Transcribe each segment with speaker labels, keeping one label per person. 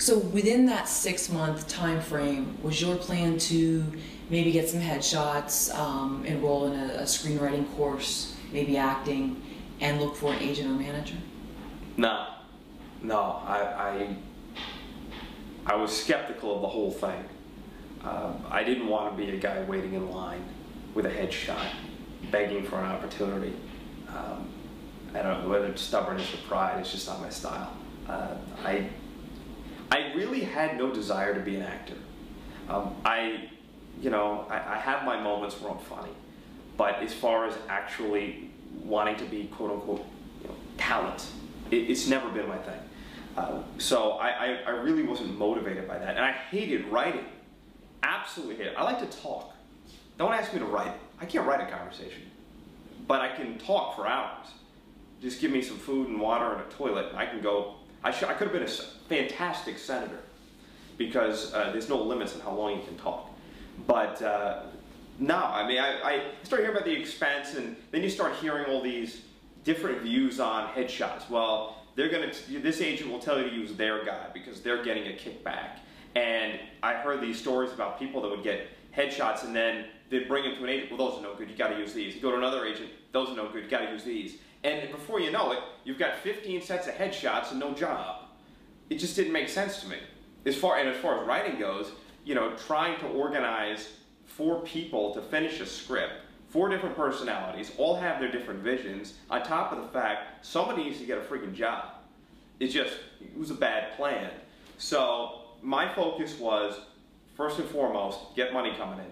Speaker 1: So within that 6-month time frame, was your plan to maybe get some headshots, enroll in a screenwriting course, maybe acting, and look for an agent or manager?
Speaker 2: No, no. I was skeptical of the whole thing. I didn't want to be a guy waiting in line with a headshot, begging for an opportunity. I don't know whether it's stubbornness or pride. It's just not my style. I really had no desire to be an actor. I have my moments where I'm funny, but as far as actually wanting to be quote unquote, talent, it's never been my thing. So I really wasn't motivated by that, and I hated writing. Absolutely hate it. I like to talk. Don't ask me to write. I can't write a conversation, but I can talk for hours. Just give me some food and water and a toilet, and I can go. I could have been a fantastic senator, because there's no limits on how long you can talk. But no, I mean, I started hearing about the expense, and then you start hearing all these different views on headshots. Well, this agent will tell you to use their guy because they're getting a kickback. And I heard these stories about people that would get headshots and then they'd bring them to an agent. Well, those are no good, you gotta use these. You go to another agent, those are no good, you gotta use these. And before you know it, you've got 15 sets of headshots and no job. It just didn't make sense to me. As far as writing goes, trying to organize 4 people to finish a script, 4 different personalities, all have their different visions, on top of the fact somebody needs to get a freaking job. It was a bad plan. So my focus was, first and foremost, get money coming in.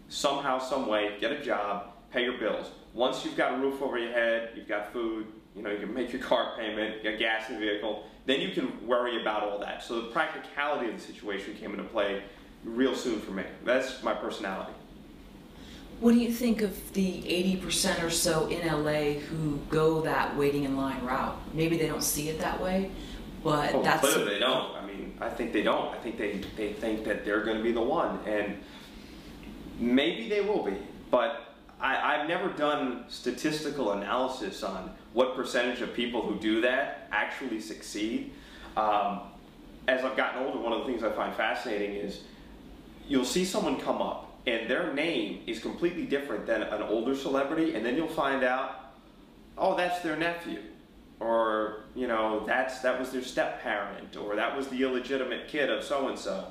Speaker 2: Somehow, some way, get a job, pay your bills. Once you've got a roof over your head, you've got food, you can make your car payment, you got gas in the vehicle, then you can worry about all that. So the practicality of the situation came into play real soon for me. That's my personality.
Speaker 1: What do you think of the 80% or so in LA who go that waiting in line route? Maybe they don't see it that way, but that's...
Speaker 2: Clearly they don't. I mean, I think they don't. I think they think that they're going to be the one, and maybe they will be, but I've never done statistical analysis on what percentage of people who do that actually succeed. As I've gotten older, one of the things I find fascinating is you'll see someone come up and their name is completely different than an older celebrity, and then you'll find out, oh, that's their nephew, or that was their step-parent, or that was the illegitimate kid of so-and-so.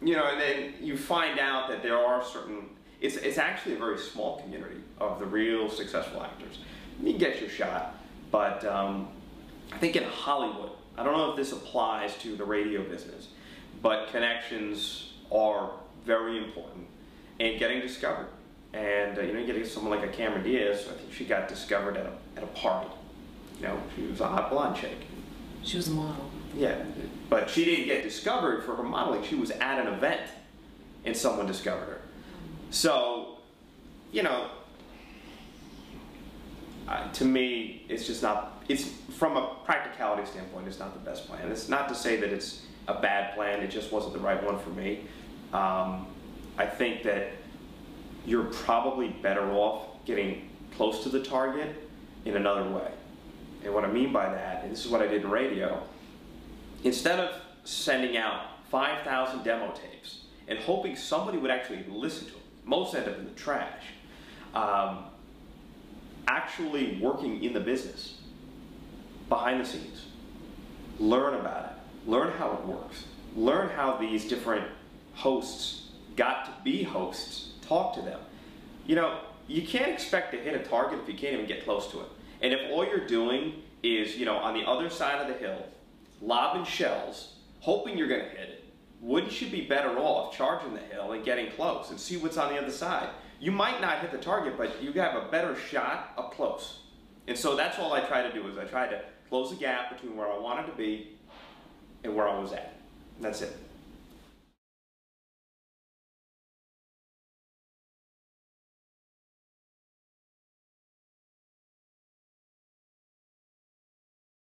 Speaker 2: And then you find out that there are certain, it's actually a very small community of the real successful actors. You can get your shot, but I think in Hollywood, I don't know if this applies to the radio business, but connections are very important, and getting discovered. And getting someone like a Cameron Diaz, I think she got discovered at a party. She was a hot blonde chick.
Speaker 1: She was a model.
Speaker 2: Yeah, but she didn't get discovered for her modeling. She was at an event, and someone discovered her. So, to me, it's just not, it's from a practicality standpoint, it's not the best plan. It's not to say that it's a bad plan, it just wasn't the right one for me. I think that you're probably better off getting close to the target in another way. And what I mean by that, and this is what I did in radio, instead of sending out 5,000 demo tapes and hoping somebody would actually listen to them, most end up in the trash, actually working in the business, behind the scenes, learn about it, learn how it works, learn how these different hosts got to be hosts, talk to them. You can't expect to hit a target if you can't even get close to it. And if all you're doing is, on the other side of the hill, lobbing shells, hoping you're going to hit it, wouldn't you be better off charging the hill and getting close and see what's on the other side? You might not hit the target, but you have a better shot up close. And so that's all I try to do, is I try to close the gap between where I wanted to be and where I was at. And that's it.